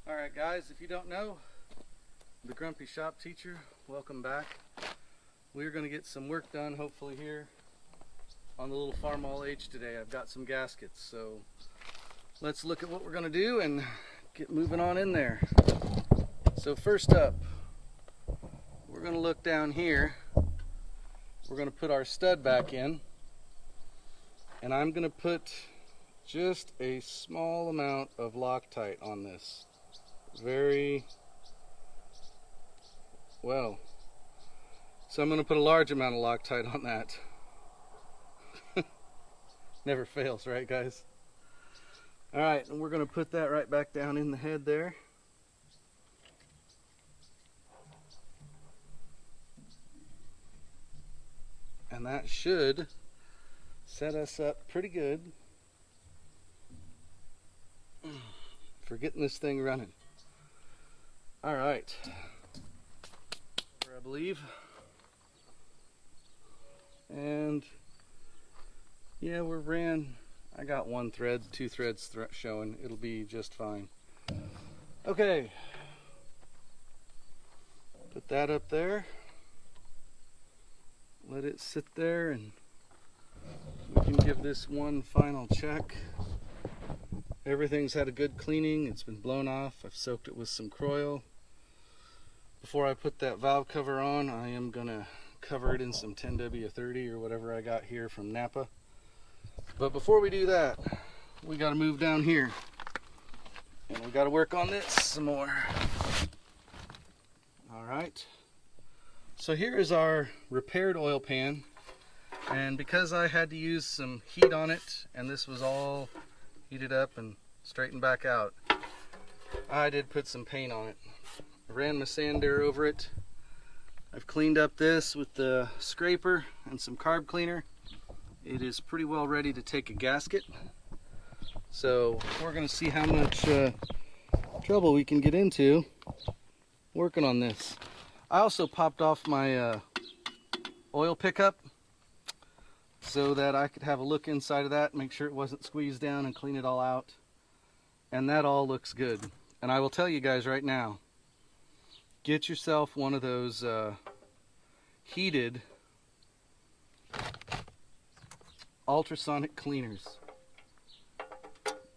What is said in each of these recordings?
Alright guys, if you don't know, the Grumpy Shop Teacher, welcome back. We're going to get some work done hopefully here on the little Farmall H today. I've got some gaskets, so let's look at what we're going to do and get moving on in there. So first up, we're going to look down here. We're going to put our stud back in, and I'm going to put just a small amount of Loctite on this. Very well. So I'm going to put a large amount of Loctite on that. Never fails, right guys? Alright, and we're going to put that right back down in the head there. And that should set us up pretty good for getting this thing running. Alright, I believe. And yeah, I got one thread, two threads showing. It'll be just fine. Okay, put that up there. Let it sit there and we can give this one final check. Everything's had a good cleaning. It's been blown off. I've soaked it with some Croil. Before I put that valve cover on, I am going to cover it in some 10W30 or whatever I got here from Napa. But before we do that, we got to move down here. And we got to work on this some more. Alright. So here is our repaired oil pan. And because I had to use some heat on it, and this was all heated up and straightened back out, I did put some paint on it. I ran my sander over it. I've cleaned up this with the scraper and some carb cleaner. It is pretty well ready to take a gasket. So we're going to see how much trouble we can get into working on this. I also popped off my oil pickup so that I could have a look inside of that, make sure it wasn't squeezed down, and clean it all out. And that all looks good. And I will tell you guys right now, get yourself one of those heated ultrasonic cleaners.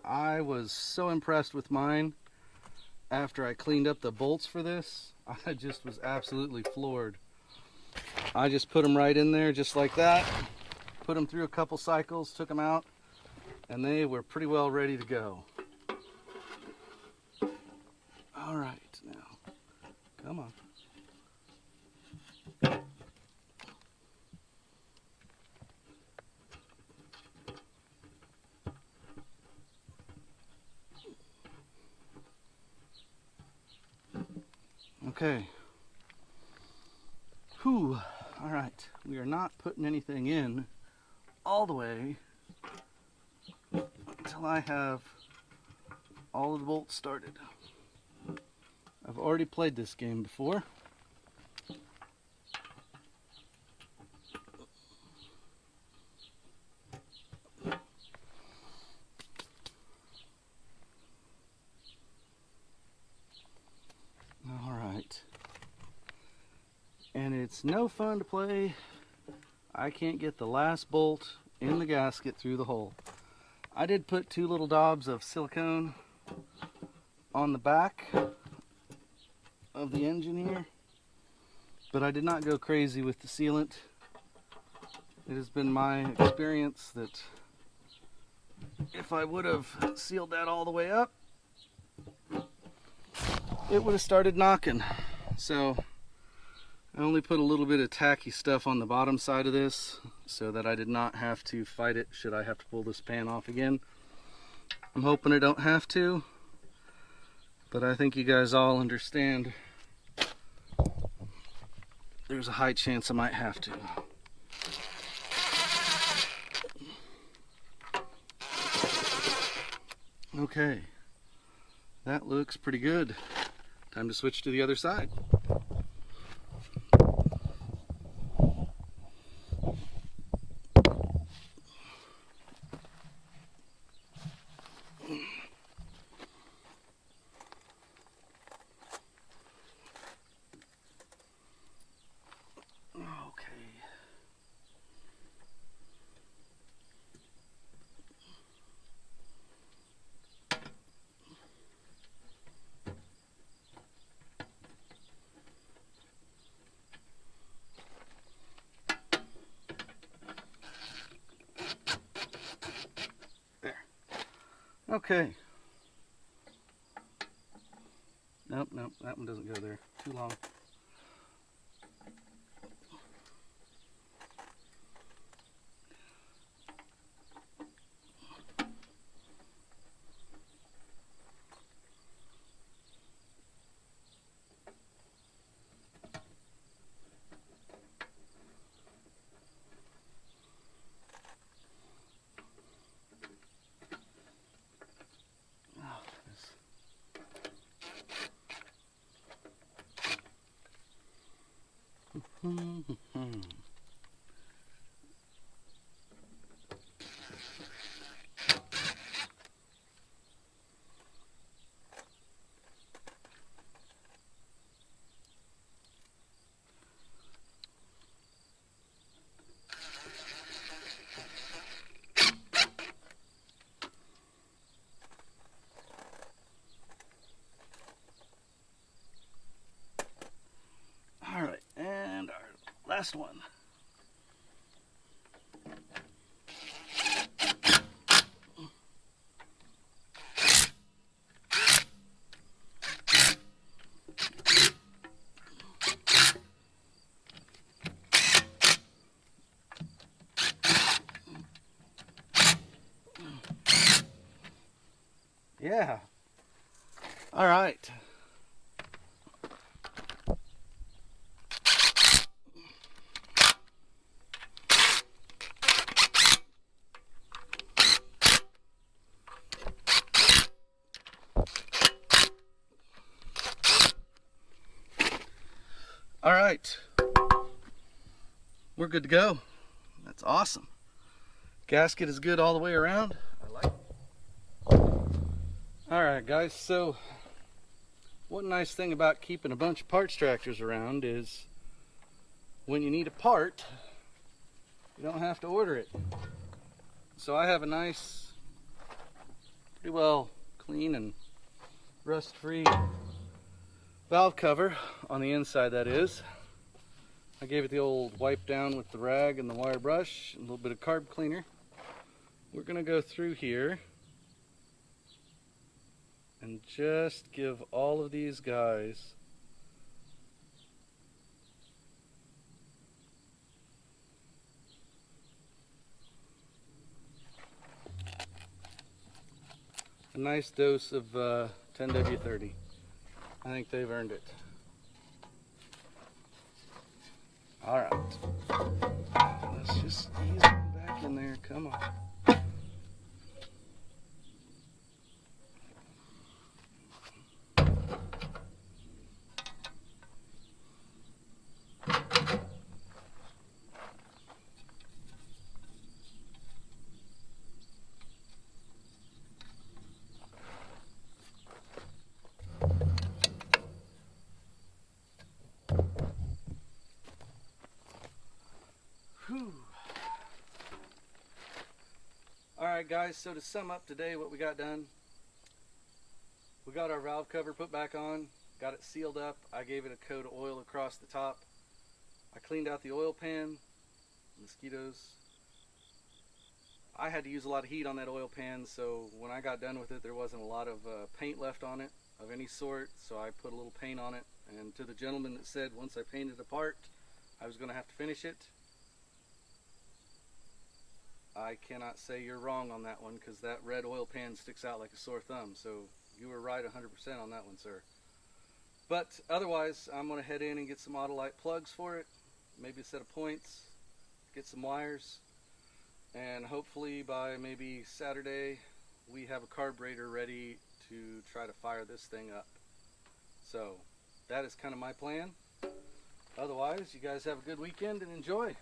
I was so impressed with mine after I cleaned up the bolts for this. I just was absolutely floored. I just put them right in there just like that. Put them through a couple cycles, took them out, and they were pretty well ready to go. All right, now, come on. Okay. Whew. All right. We are not putting anything in all the way until I have all of the bolts started. I've already played this game before. Alright. And it's no fun to play. I can't get the last bolt in the gasket through the hole. I did put two little daubs of silicone on the back of the engine here, but I did not go crazy with the sealant. It has been my experience that if I would have sealed that all the way up, it would have started knocking. So I only put a little bit of tacky stuff on the bottom side of this so that I did not have to fight it should I have to pull this pan off again. I'm hoping I don't have to, but I think you guys all understand there's a high chance I might have to. Okay, that looks pretty good. Time to switch to the other side. Okay. Nope, that one doesn't go there. Too long. All right, and our last one. Yeah. All right. All right. We're good to go. That's awesome. Gasket is good all the way around. I like it. All right, guys. So one nice thing about keeping a bunch of parts tractors around is when you need a part, you don't have to order it. So I have a nice, pretty well clean and rust-free valve cover on the inside, that is. I gave it the old wipe down with the rag and the wire brush and a little bit of carb cleaner. We're going to go through here and just give all of these guys a nice dose of 10W30. I think they've earned it. All right, let's just ease them back in there. Come on. Whew. Alright guys, so to sum up today what we got done, we got our valve cover put back on, got it sealed up. I gave it a coat of oil across the top. I cleaned out the oil pan, mosquitoes. I had to use a lot of heat on that oil pan, so when I got done with it there wasn't a lot of paint left on it of any sort, so I put a little paint on it. And to the gentleman that said once I painted a part I was going to have to finish it, I cannot say you're wrong on that one, because that red oil pan sticks out like a sore thumb. So you were right 100% on that one, sir. But otherwise, I'm going to head in and get some Autolite plugs for it, maybe a set of points, get some wires, and hopefully by maybe Saturday we have a carburetor ready to try to fire this thing up. So that is kind of my plan. Otherwise, you guys have a good weekend and enjoy.